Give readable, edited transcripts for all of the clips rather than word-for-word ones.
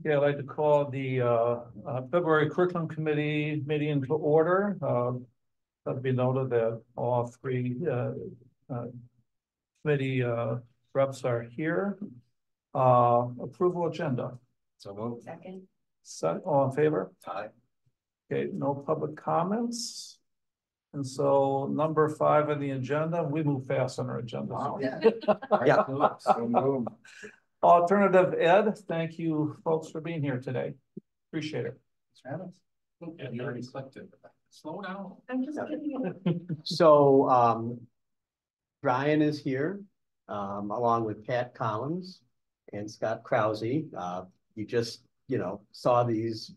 Okay, I'd like to call the February Curriculum Committee meeting to order. Let be noted that all three committee reps are here. Approval agenda. So moved. Second. All in favor? Aye. Okay, no public comments. And so number 5 on the agenda, we move fast on our agenda. Wow. Yeah. So moved. Alternative ed, thank you folks for being here today. Appreciate it. Travis? Yeah, you already clicked it. Slow down. I'm just kidding. So Brian is here, along with Pat Collins and Scott Krause. You just, saw these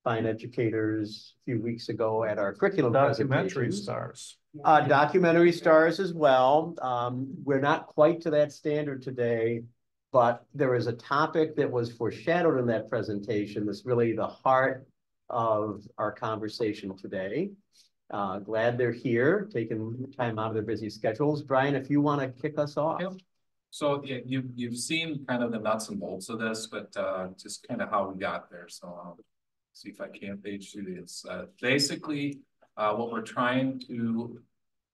fine educators a few weeks ago at our curriculum Documentary presentations. stars. Documentary stars as well. We're not quite to that standard today, but there is a topic that was foreshadowed in that presentation that's really the heart of our conversation today. Glad they're here, taking time out of their busy schedules. Brian, if you want to kick us off. Yep. So yeah, you've seen kind of the nuts and bolts of this, but just kind of how we got there. So I'll see if I can page through this. Basically, what we're trying to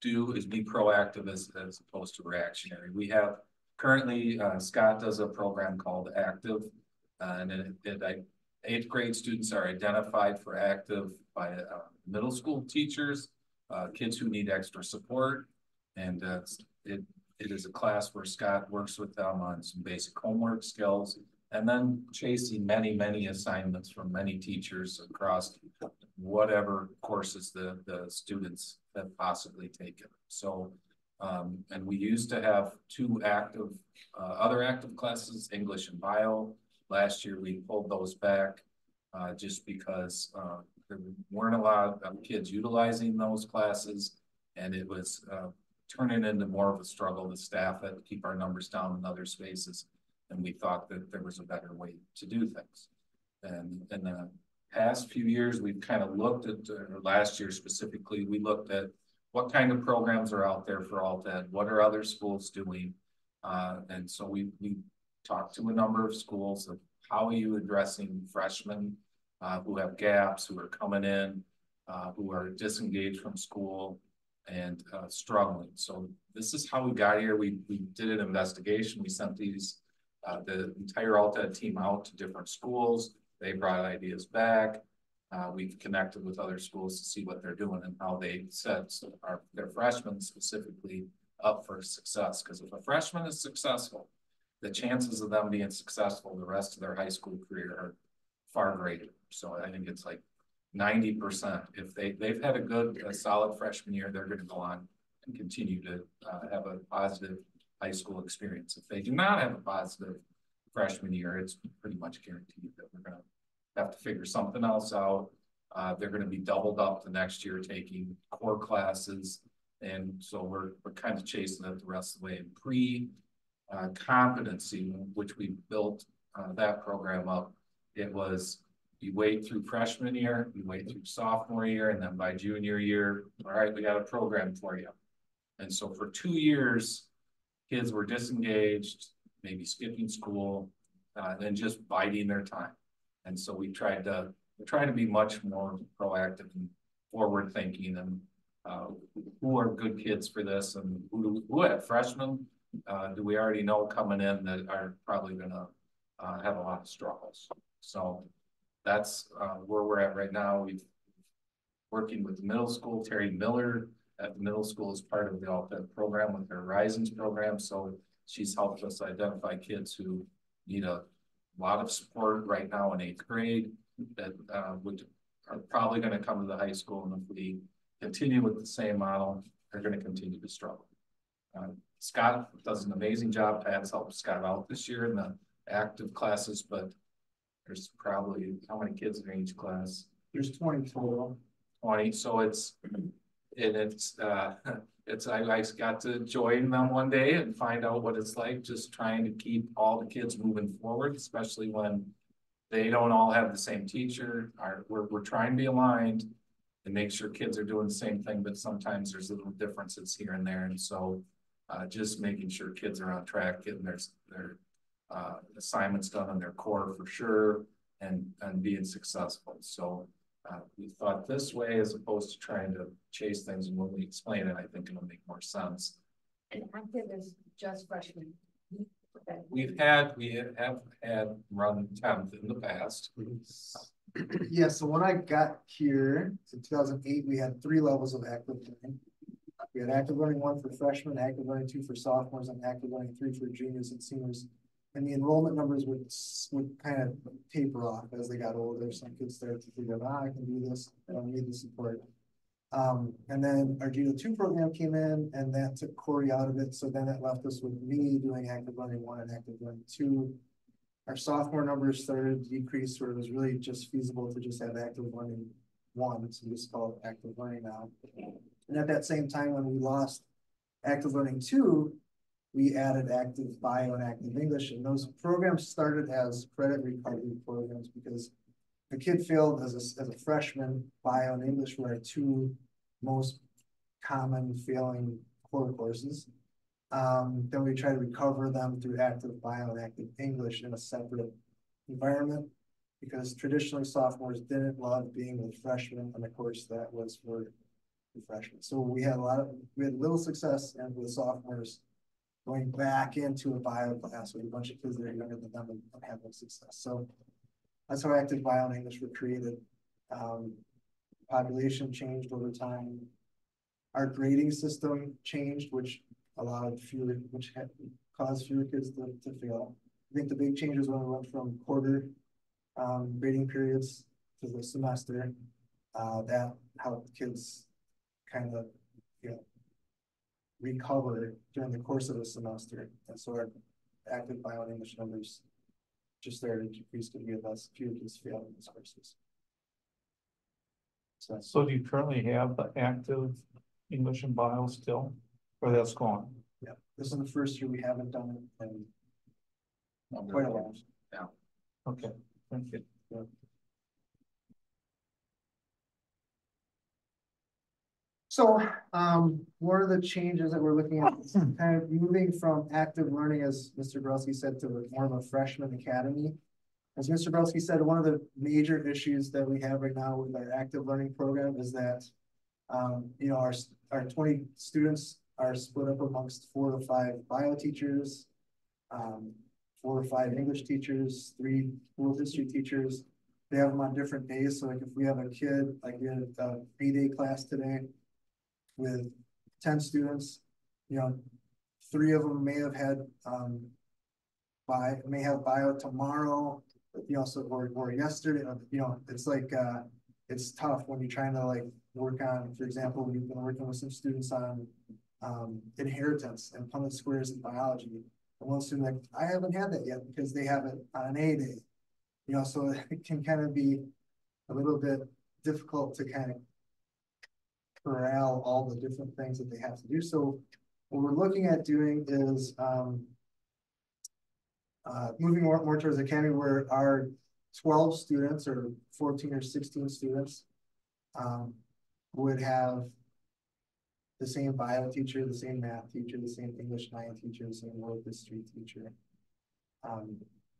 do is be proactive as opposed to reactionary. We have currently, Scott does a program called Active, and 8th grade students are identified for Active by middle school teachers, kids who need extra support. And it is a class where Scott works with them on some basic homework skills, and then chasing many, many assignments from many teachers across whatever courses the students have possibly taken. So, and we used to have 2 active, other active classes, English and Bio. Last year, we pulled those back just because there weren't a lot of kids utilizing those classes, and it was turning into more of a struggle to staff it, keep our numbers down in other spaces. And we thought that there was a better way to do things. And in the past few years, we've kind of looked at, last year specifically, we looked at what kind of programs are out there for alt-ed, what are other schools doing? And so we talked to a number of schools of how are you addressing freshmen who have gaps, who are coming in, who are disengaged from school and struggling. So this is how we got here. We did an investigation. We sent the entire alt-ed team out to different schools. They brought ideas back. We've connected with other schools to see what they're doing and how they set their freshmen specifically up for success. Because if a freshman is successful, the chances of them being successful the rest of their high school career are far greater. So I think it's like 90%. If they've had a solid freshman year, they're going to go on and continue to have a positive high school experience. If they do not have a positive freshman year, it's pretty much guaranteed that we're going to have to figure something else out. They're going to be doubled up the next year taking core classes. And so we're kind of chasing it the rest of the way. In pre-competency, which we built that program up, it was you wait through freshman year, you wait through sophomore year, and then by junior year, all right, we got a program for you. And so for 2 years, kids were disengaged, maybe skipping school, and just biding their time. And so we're trying to be much more proactive and forward thinking, and who are good kids for this, and who have freshmen do we already know coming in that are probably going to have a lot of struggles. So that's where we're at right now. We've working with the middle school. Terry Miller at the middle school is part of the alt-ed program with her Horizons program. So she's helped us identify kids who need a lot of support right now in 8th grade that are probably going to come to the high school. And if we continue with the same model, they're going to continue to struggle. Scott does an amazing job. Pat's helped Scott out this year in the active classes, but there's probably, how many kids are in each class? There's 20 total. 20. So I got to join them one day and find out what it's like just trying to keep all the kids moving forward, especially when they don't all have the same teacher. We're trying to be aligned and make sure kids are doing the same thing, but sometimes there's little differences here and there. And so just making sure kids are on track, getting their assignments done on their core for sure, and being successful. So we thought this way as opposed to trying to chase things, and when we explain it, I think it'll make more sense. And active is just freshmen. We have had run 10th in the past. Yeah, so when I got here in 2008, we had 3 levels of active learning. We had active learning 1 for freshmen, active learning 2 for sophomores, and active learning 3 for juniors and seniors. And the enrollment numbers would kind of taper off as they got older. Some kids started to figure out, I can do this, I don't need the support. And then our GO2 program came in, and that took Corey out of it. So then it left us with me doing active learning 1 and active learning 2. Our sophomore numbers started to decrease, where it was really just feasible to just have active learning 1. So we just call it active learning now. And at that same time, when we lost active learning 2, we added active bio and active English. And those programs started as credit recovery programs because the kid failed as a freshman. Bio and English were our 2 most common failing core courses. Then we try to recover them through active bio and active English in a separate environment, because traditionally sophomores didn't love being with freshmen on a course that was for the freshmen. So we had little success and with sophomores going back into a bio class with a bunch of kids that are younger than them and having success. So that's how active bio and English were created. Population changed over time. Our grading system changed, which allowed caused fewer kids to fail. I think the big change was when we went from quarter grading periods to the semester. That helped kids kind of, recover during the course of the semester. And so our active bio and English numbers just started to decrease because we had fewer kids failing in these courses. So do you currently have the active English and bio still, or that's gone? Yeah, this is the first year we haven't done it in quite a while. Yeah. Okay, thank you. Yeah. So one of the changes that we're looking at is kind of moving from active learning, as Mr. Grelsky said, to more of a freshman academy. As Mr. Grelsky said, one of the major issues that we have right now with our active learning program is that our 20 students are split up amongst 4 to 5 bio teachers, 4 or 5 English teachers, 3 world history teachers. They have them on different days. So like if we have a kid, like we had a B-Day class today with 10 students, 3 of them may have had bio tomorrow, or yesterday. It's like it's tough when you're trying to like work on, for example, we've been working with some students on inheritance and Punnett squares in biology. And one student like, I haven't had that yet because they have it on an A day. So it can kind of be a little bit difficult to kind of corral all the different things that they have to do. So what we're looking at doing is moving more towards academy, where our 12 students or 14 or 16 students would have the same bio teacher, the same math teacher, the same English 9 teacher, the same world history teacher.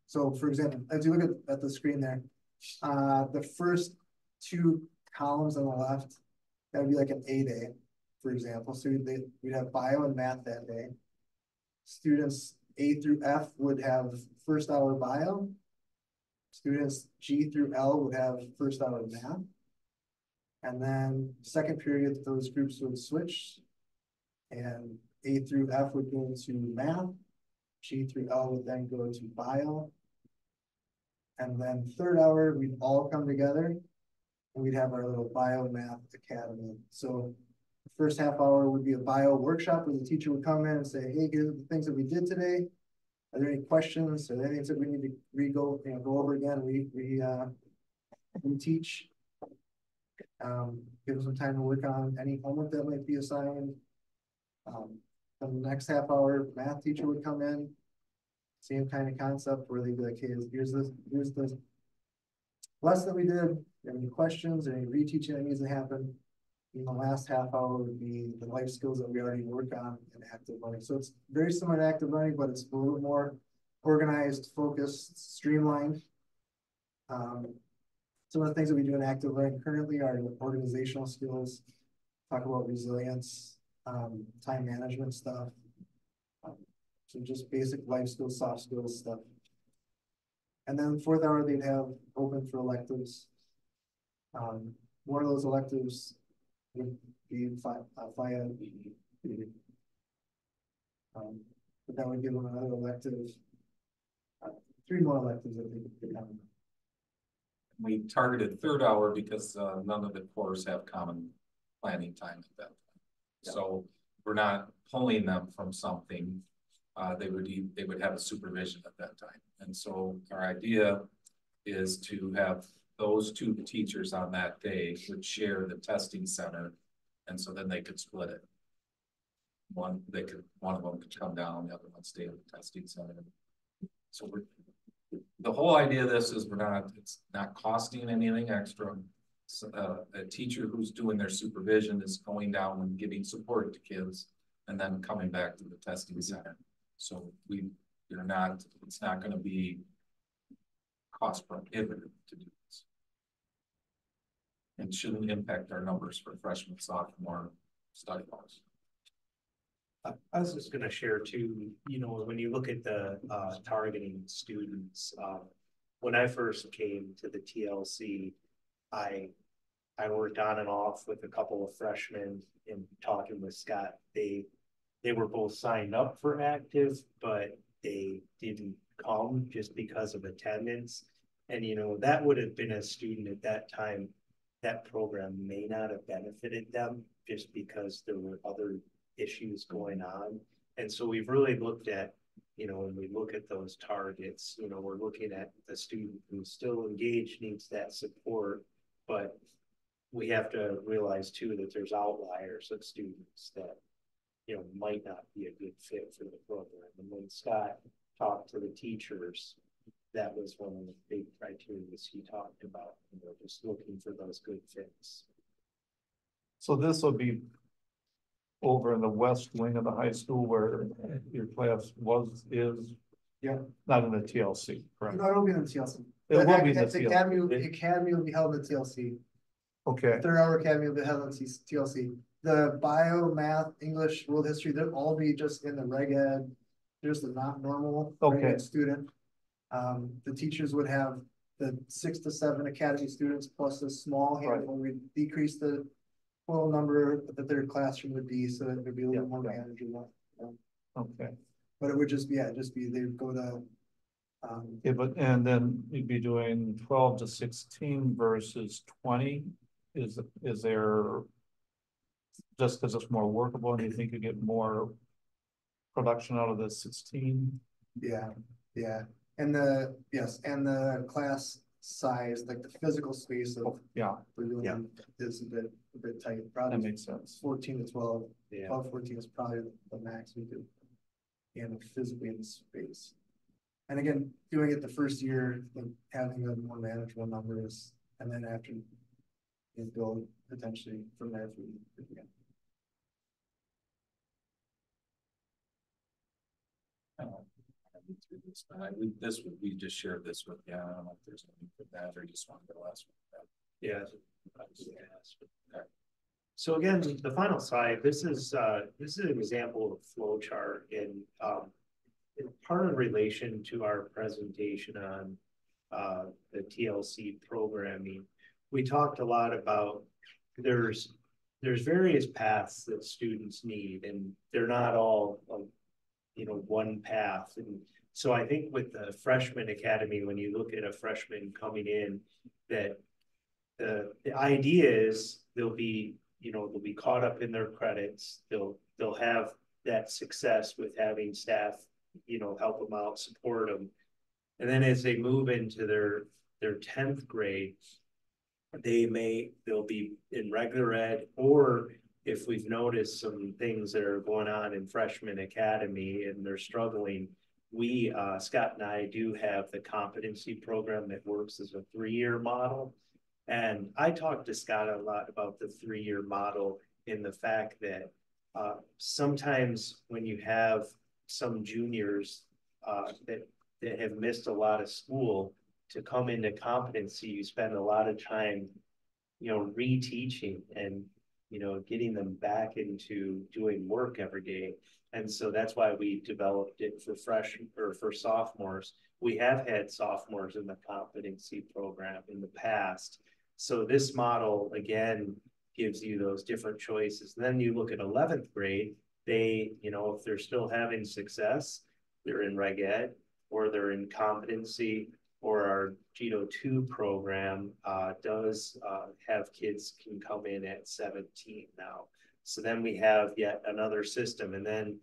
So for example, as you look at the screen there, the first 2 columns on the left, that would be like an A day, for example. So we'd have bio and math that day. Students A through F would have first hour bio. Students G through L would have first hour math. And then second period, those groups would switch. And A through F would go to math. G through L would then go to bio. And then third hour, we'd all come together and we'd have our little bio math academy. So the first half hour would be a bio workshop where the teacher would come in and say, hey, here's the things that we did today. Are there any questions? Are there any things that we need to go over again? We teach. Give them some time to work on any homework that might be assigned. Then the next half hour, math teacher would come in, same kind of concept where they'd be like, hey, here's the lesson that we did. Any questions, any reteaching that needs to happen? And the last half hour would be the life skills that we already work on in active learning. So it's very similar to active learning, but it's a little more organized, focused, streamlined. Some of the things that we do in active learning currently are organizational skills, talk about resilience, time management stuff. So just basic life skills, soft skills stuff. And then 4th hour, they'd have open for electives. One of those electives would be via BE. But that would give them another elective, 3 more electives that they could have. We targeted 3rd hour because none of the courses have common planning time at that time. Yeah. So we're not pulling them from something. They would have a supervision at that time. And so our idea is to have those 2 teachers on that day would share the testing center. And so then they could split it. One of them could come down, the other one stay at the testing center. So the whole idea of this is it's not costing anything extra. So, a teacher who's doing their supervision is going down and giving support to kids and then coming back to the testing center. So it's not going to be cost prohibitive to do this. And shouldn't impact our numbers for freshman, sophomore study halls. I was just going to share too, when you look at the targeting students, when I first came to the TLC, I worked on and off with a couple of freshmen and talking with Scott. They were both signed up for active, but they didn't come just because of attendance. And, that would have been a student at that time, that program may not have benefited them just because there were other issues going on. And so we've really looked at, when we look at those targets, we're looking at the student who's still engaged, needs that support, but we have to realize too that there's outliers of students that, might not be a good fit for the program. And when Scott talked to the teachers, that was one of the big criteria he talked about, just looking for those good fits. So this will be over in the west wing of the high school where your class is. Yeah. Not in the TLC, correct? No, it'll be in the TLC. It will be in the The TLC. academy will be held in the TLC. Okay, 3rd hour academy will be held in TLC. The bio, math, English, world history, they'll all be just in the reg ed, just a not normal reg Okay. ed student. The teachers would have the 6 to 7 academy students plus a small handful. We decrease the total number that their classroom would be so that there'd be a little more manageable. okay. But it would just be, they'd go to Yeah, and then you'd be doing 12 to 16 versus 20. Is there just because it's more workable and you think you get more production out of the 16? Yeah. And the class size, like the physical space of we're doing is a bit tight. Probably That makes sense. 14 to 12. Yeah. 12, 14 is probably the max we do. And physically in the space. And again, doing it the first year, having a more manageable numbers, and then after you build potentially from there through again. We just shared this with, I don't know if there's anything for that or you just want to go last one. Yeah. So again, the final slide, this is an example of flow chart and part of relation to our presentation on the TLC programming. We talked a lot about there's various paths that students need and they're not all one path. And so I think with the freshman academy, when you look at a freshman coming in, that the idea is they'll be caught up in their credits. They'll have that success with having staff, help them out, support them. And then as they move into their 10th grade, they'll be in regular ed, or if we've noticed some things that are going on in freshman academy and they're struggling, Scott and I do have the competency program that works as a 3-year model. And I talked to Scott a lot about the 3-year model in the fact that sometimes when you have some juniors that that have missed a lot of school to come into competency, you spend a lot of time, reteaching and, getting them back into doing work every day. And so that's why we developed it for freshmen or for sophomores. We have had sophomores in the competency program in the past. So this model, again, gives you those different choices. And then you look at 11th grade, they, if they're still having success, they're in Reg Ed or they're in competency, or our GETO 2 program does have kids can come in at 17 now. So then we have yet another system. And then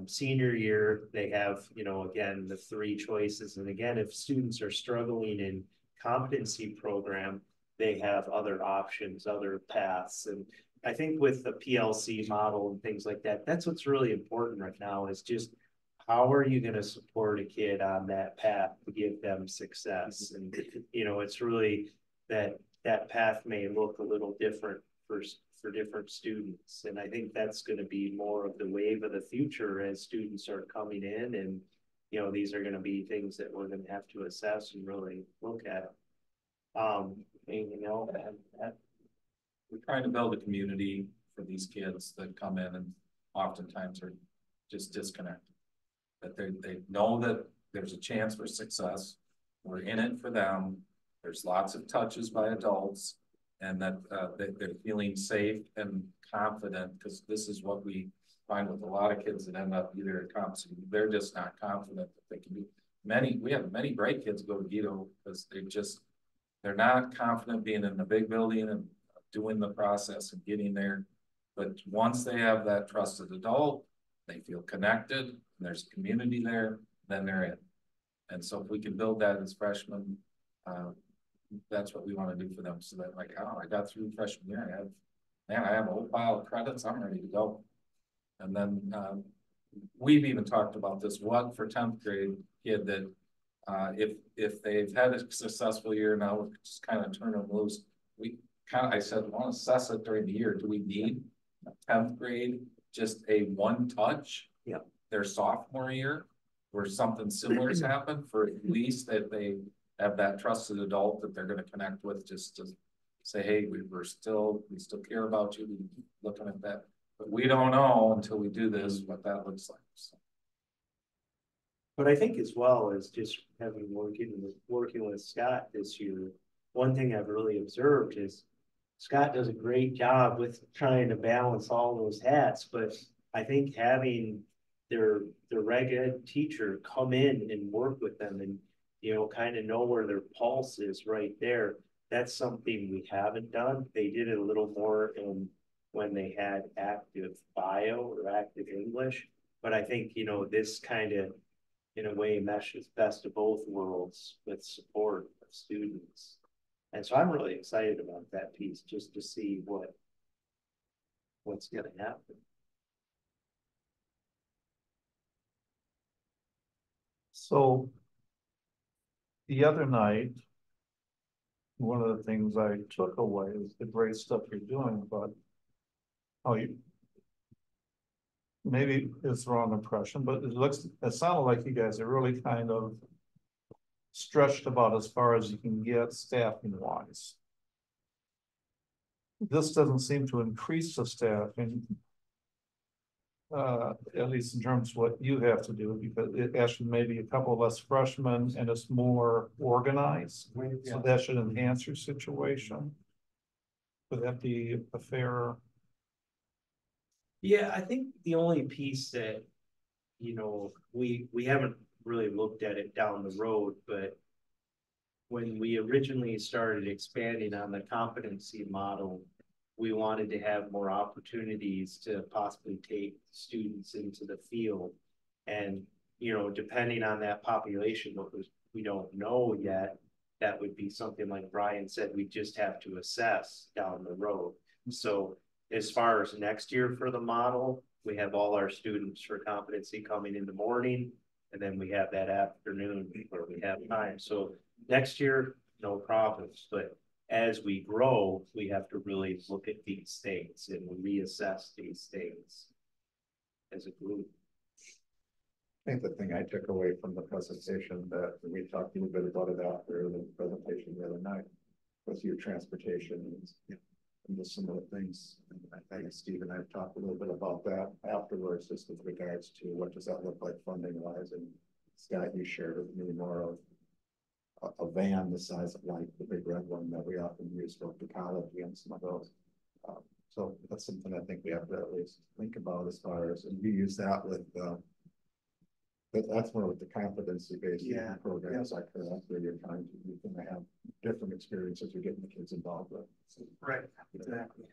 senior year, they have, again, the 3 choices. And again, if students are struggling in competency program, they have other options, other paths. And I think with the PLC model and things like that, that's what's really important right now is just how are you going to support a kid on that path to give them success? And, it's really that path may look a little different for different students. And I think that's going to be more of the wave of the future as students are coming in. And, these are going to be things that we're going to have to assess and really look at. Anything else? We're trying to build a community for these kids that come in and oftentimes are just disconnected. That they know that there's a chance for success. We're in it for them. There's lots of touches by adults, and that they're feeling safe and confident, because this is what we find with a lot of kids that end up either at competency. They're just not confident that they can be. We have many bright kids go to GETO because they're not confident being in the big building and doing the process and getting there. But once they have that trusted adult, they feel connected, and there's a community there, then they're in. And so if we can build that as freshmen, that's what we want to do for them. So that like, oh, I got through freshman year. I have a whole pile of credits. I'm ready to go. And then we've even talked about this, what for 10th grade kid that if they've had a successful year now, we just kind of turn them loose. I said, I want to assess it during the year. Do we need a 10th grade, just a one touch? Yeah. Their sophomore year, where something similar has happened, for at least that they have that trusted adult that they're going to connect with, just to say, hey, we still care about you. We're looking at that, but we don't know until we do this what that looks like. So. But I think as well as just having working with Scott this year, one thing I've really observed is Scott does a great job with trying to balance all those hats, but I think having their Reg Ed teacher come in and work with them and, kind of know where their pulse is right there. That's something we haven't done. They did it a little more when they had active bio or active English. But I think, this kind of, in a way, meshes best of both worlds with support of students. And so I'm really excited about that piece, just to see what's going to happen. So the other night, one of the things I took away is the great stuff you're doing, but maybe it's the wrong impression, but it sounded like you guys are really kind of stretched about as far as you can get staffing wise. This doesn't seem to increase the staffing, at least in terms of what you have to do, because it actually maybe a couple less freshmen and it's more organized. Yeah. So that should enhance your situation. Would that be a fair? Yeah, I think the only piece that, we haven't really looked at it down the road, but when we originally started expanding on the competency model, we wanted to have more opportunities to possibly take students into the field. And, depending on that population, we don't know yet, that would be something like Brian said, we just have to assess down the road. So as far as next year for the model, we have all our students for competency coming in the morning, and then we have that afternoon where we have time. So next year, no problems, but as we grow, we have to really look at these things and reassess these things as a group. think the thing I took away from the presentation that we talked a little bit about it after the presentation the other night was your transportation and just some of the things. And I think Steve and I have talked a little bit about that afterwards, just with regards to what does that look like funding wise. And Scott, you shared with me more of a van the size of like the big red one that we often use for the college and some of those. So that's something I think we have to at least think about as far as, and you use that with that's more with the competency-based programs like that, where you're going to have different experiences you're getting the kids involved with. So, Right, exactly.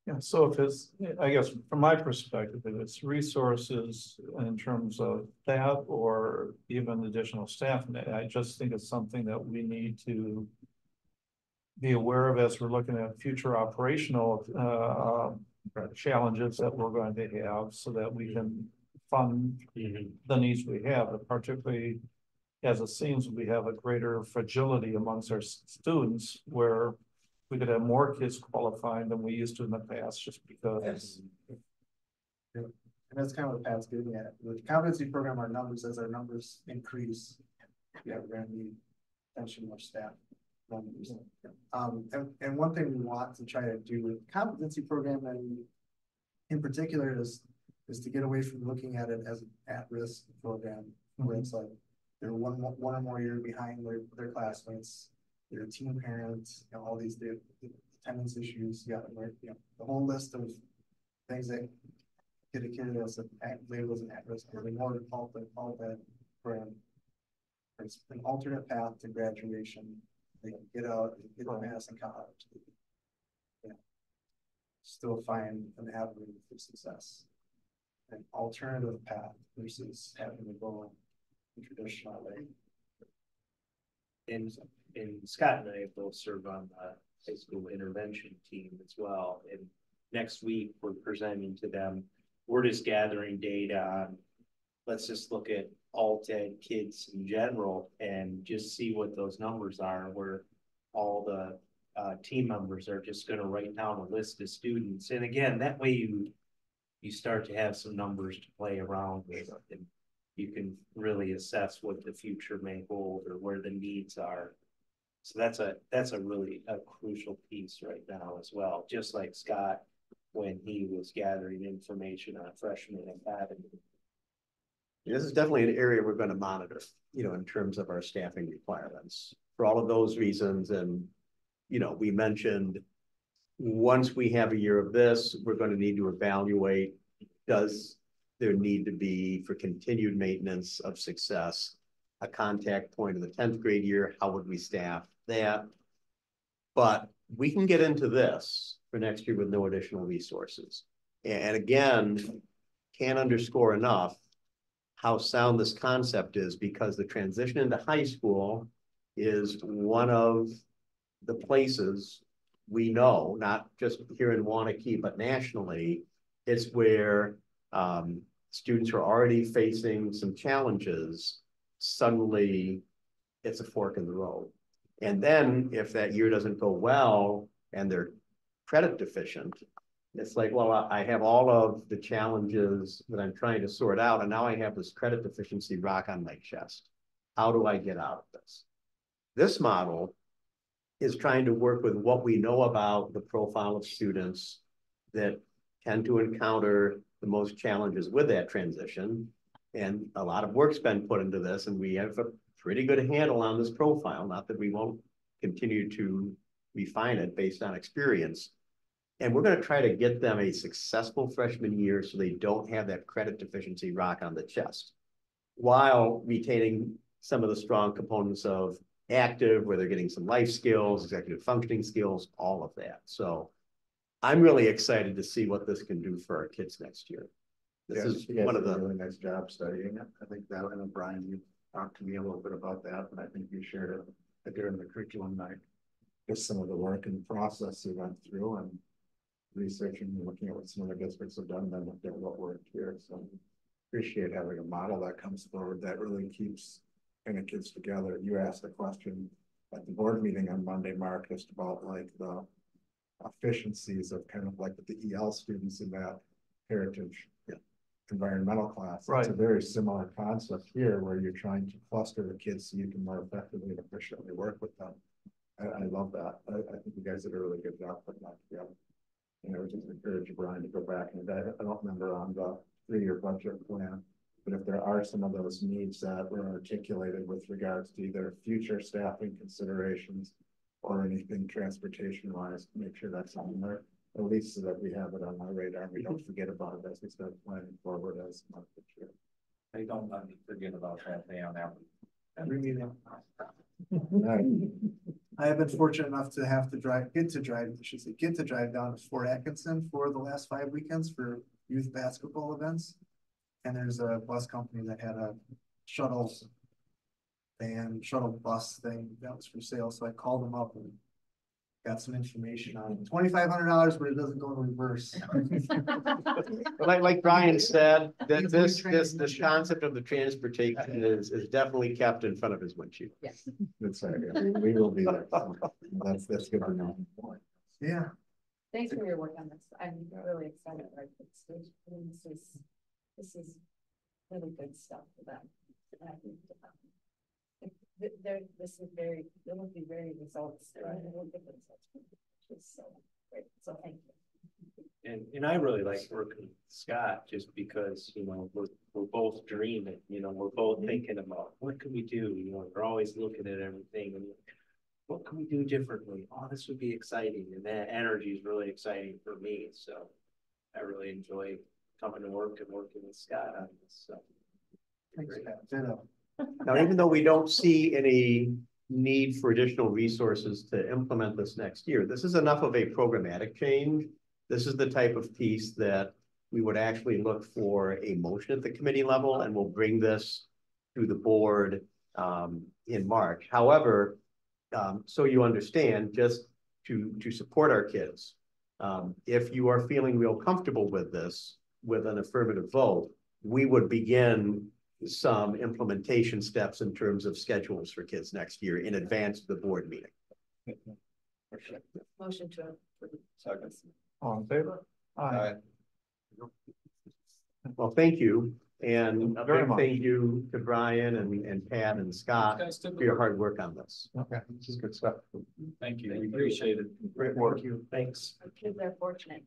Yeah, so if it's, I guess from my perspective, if it's resources in terms of that or even additional staff, I just think it's something that we need to be aware of as we're looking at future operational challenges that we're going to have so that we can fund the needs we have, and particularly as it seems we have a greater fragility amongst our students where we could have more kids qualifying than we used to in the past just because. And that's kind of what Pat's getting at. With the competency program, our numbers, as our numbers increase, we're going to need potentially more staff numbers. And one thing we want to try to do with the competency program and in particular is to get away from looking at it as an at-risk program where it's like they're one or more year behind their classmates, they're a teen parents, all these attendance issues, the whole list of things that get a kid as labeled as an at-risk program. More than all that program. It's an alternate path to graduation. They can get out, get a Madison College. Still find an avenue for success. An alternative path versus having to go the traditional way. And Scott and I both serve on the high school intervention team as well. And next week we're presenting to them. We're just gathering data on, let's just look at alt-ed kids in general and just see what those numbers are, where all the team members are just going to write down a list of students. And again, that way you start to have some numbers to play around with, and you can really assess what the future may hold or where the needs are. So that's a really crucial piece right now as well. Just like Scott, when he was gathering information on freshmen academy. This is definitely an area we're going to monitor, in terms of our staffing requirements for all of those reasons. And, we mentioned once we have a year of this, we're going to need to evaluate, does there need to be, for continued maintenance of success, a contact point in the 10th grade year? How would we staff that? But we can get into this for next year with no additional resources. And again, can't underscore enough how sound this concept is, because the transition into high school is one of the places we know, not just here in Waunakee, but nationally, it's where students are already facing some challenges. Suddenly, it's a fork in the road. And then if that year doesn't go well and they're credit deficient, it's like, well, I have all of the challenges that I'm trying to sort out, and now I have this credit deficiency rock on my chest. How do I get out of this? This model is trying to work with what we know about the profile of students that tend to encounter the most challenges with that transition. And a lot of work's been put into this, and we have a pretty good handle on this profile. Not that we won't continue to refine it based on experience. And we're going to try to get them a successful freshman year so they don't have that credit deficiency rock on the chest, while retaining some of the strong components of active, where they're getting some life skills, executive functioning skills, all of that. So I'm really excited to see what this can do for our kids next year. This is one of the really nice job studying it. I think that, and Brian, you talked to me a little bit about that, and I think you shared it during the curriculum night. Just some of the work and process we went through and researching and looking at what some of the districts have done, and then looked at what worked here. So appreciate having a model that comes forward that really keeps kind of kids together. You asked a question at the board meeting on Monday, Mark, just about like the efficiencies of kind of like the EL students in that heritage environmental class. It's Right. a very similar concept here where you're trying to cluster the kids so you can more effectively and efficiently work with them. I love that. I think you guys did a really good job putting that together. And I would just encourage Brian to go back and I don't remember on the 3-year budget plan, but if there are some of those needs that were articulated with regards to either future staffing considerations or anything transportation wise, make sure that's on there, at least so that we have it on our radar and we don't forget about it as we start planning forward as a month this year. They don't let me forget about that day on every meeting. I have been fortunate enough to have to get to drive down to Fort Atkinson for the last 5 weekends for youth basketball events. And there's a bus company that had a shuttle bus thing that was for sale. So I called them up and got some information on it. $2,500, but it doesn't go in reverse. Like Brian said, that It's this transmission. concept of the transportation is definitely kept in front of his windshield. Yes. Good say, yeah. We will be there. That's good to know. Yeah. Thanks for your work on this. I'm really excited. Right? This is really good stuff for them. And I think there will be very results. So great. So thank you. And I really like working with Scott just because, you know, we're both dreaming, you know, we're both thinking about what can we do? You know, we're always looking at everything and what can we do differently? Oh, this would be exciting. And that energy is really exciting for me. So I really enjoy coming to work and working with Scott on this. So Thanks, Pat. Ditto. Now, even though we don't see any need for additional resources to implement this next year, this is enough of a programmatic change. This is the type of piece that we would actually look for a motion at the committee level, and we'll bring this to the board in March. However, so you understand, just to support our kids, if you are feeling real comfortable with this, with an affirmative vote, we would begin some implementation steps in terms of schedules for kids next year in advance of the board meeting. Motion to approve. Second. All in favor? Aye. Well, thank you. And a Very big much. thank you to Brian and Pat and Scott Guys did for your hard work on this. Okay, this is good stuff. Thank you. We appreciate it. Great work. thank you. Thanks. Our kids are fortunate.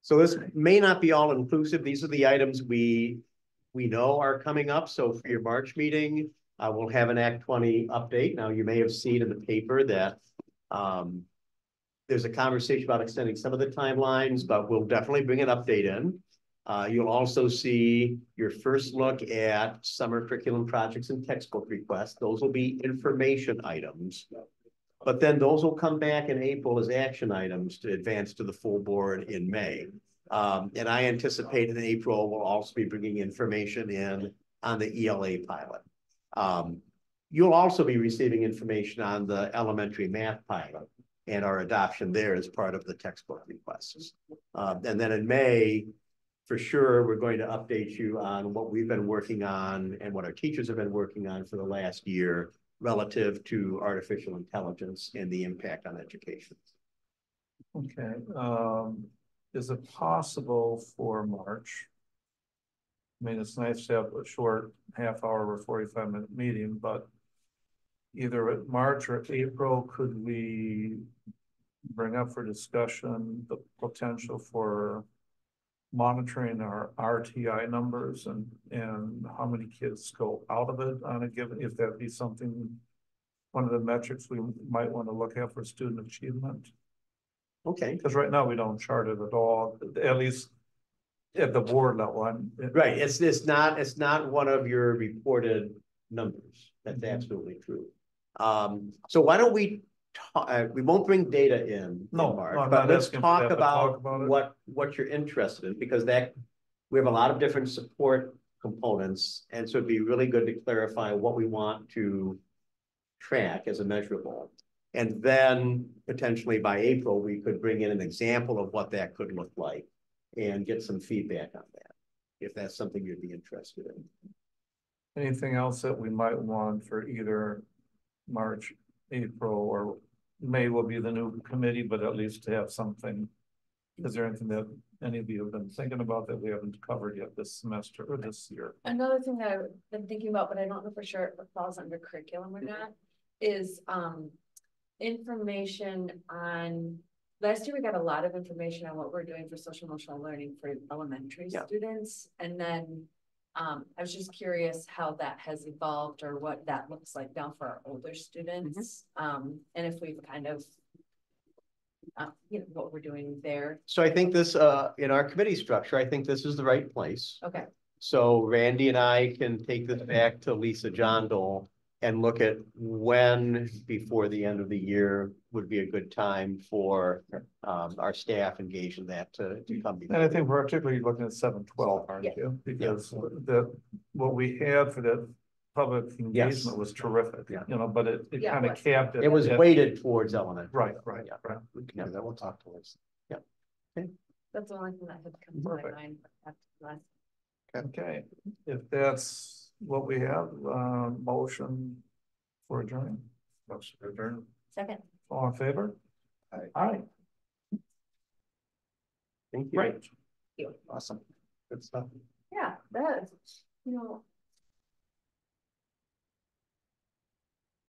So this may not be all inclusive. These are the items we know are coming up. So for your March meeting, we'll have an Act 20 update. Now, you may have seen in the paper that there's a conversation about extending some of the timelines, but we'll definitely bring an update in. You'll also see your first look at summer curriculum projects and textbook requests. Those will be information items. But then those will come back in April as action items to advance to the full board in May. And I anticipate in April, we'll also be bringing information in on the ELA pilot. You'll also be receiving information on the elementary math pilot and our adoption there as part of the textbook requests. And then in May, for sure, we're going to update you on what we've been working on and what our teachers have been working on for the last year relative to artificial intelligence and the impact on education. Okay, is it possible for March? I mean, it's nice to have a short half-hour or 45-minute meeting, but either at March or April, could we bring up for discussion the potential for monitoring our RTI numbers and how many kids go out of it on a given, if that be something, one of the metrics we might want to look at for student achievement? Okay. Because right now we don't chart it at all, at least at the board level. Right. It's not one of your reported numbers. That's absolutely true. So why don't we won't bring data in No, March, no, I'm but not let's asking for talk that, but about, talk about it. what you're interested in, because we have a lot of different support components, and so it'd be really good to clarify what we want to track as a measurable. And then potentially by April, we could bring in an example of what that could look like and get some feedback on that, if that's something you'd be interested in. Anything else that we might want for either March, April, or May will be the new committee, but at least to have something. Is there anything that any of you have been thinking about that we haven't covered yet this semester or this year? Another thing that I've been thinking about, but I don't know for sure if it falls under curriculum or not, is information on. Last year, we got a lot of information on what we're doing for social emotional learning for elementary Yeah. students. And then I was just curious how that has evolved or what that looks like now for our older students. And if we've kind of, you know, what we're doing there. So I think this, in our committee structure, I think this is the right place. Okay, So Randy and I can take this back to Lisa John Dole and look at when before the end of the year would be a good time for our staff engaged in that to come. And I think we're particularly looking at 7-12, aren't Yeah. you? Because what we had for that public engagement was terrific, Yeah. you know, but it Yeah, it kind of was. capped it. It was at- weighted towards elementary. Right. Yeah. We can do that, we'll talk to Lisa. that's the only thing that had come to my Perfect. mind after last. Okay, if that's what we have, motion for adjourning. Motion for adjourn. Second. All in favor? Aye. Aye, Thank you. great. Awesome. Good stuff. Yeah, that is, you know,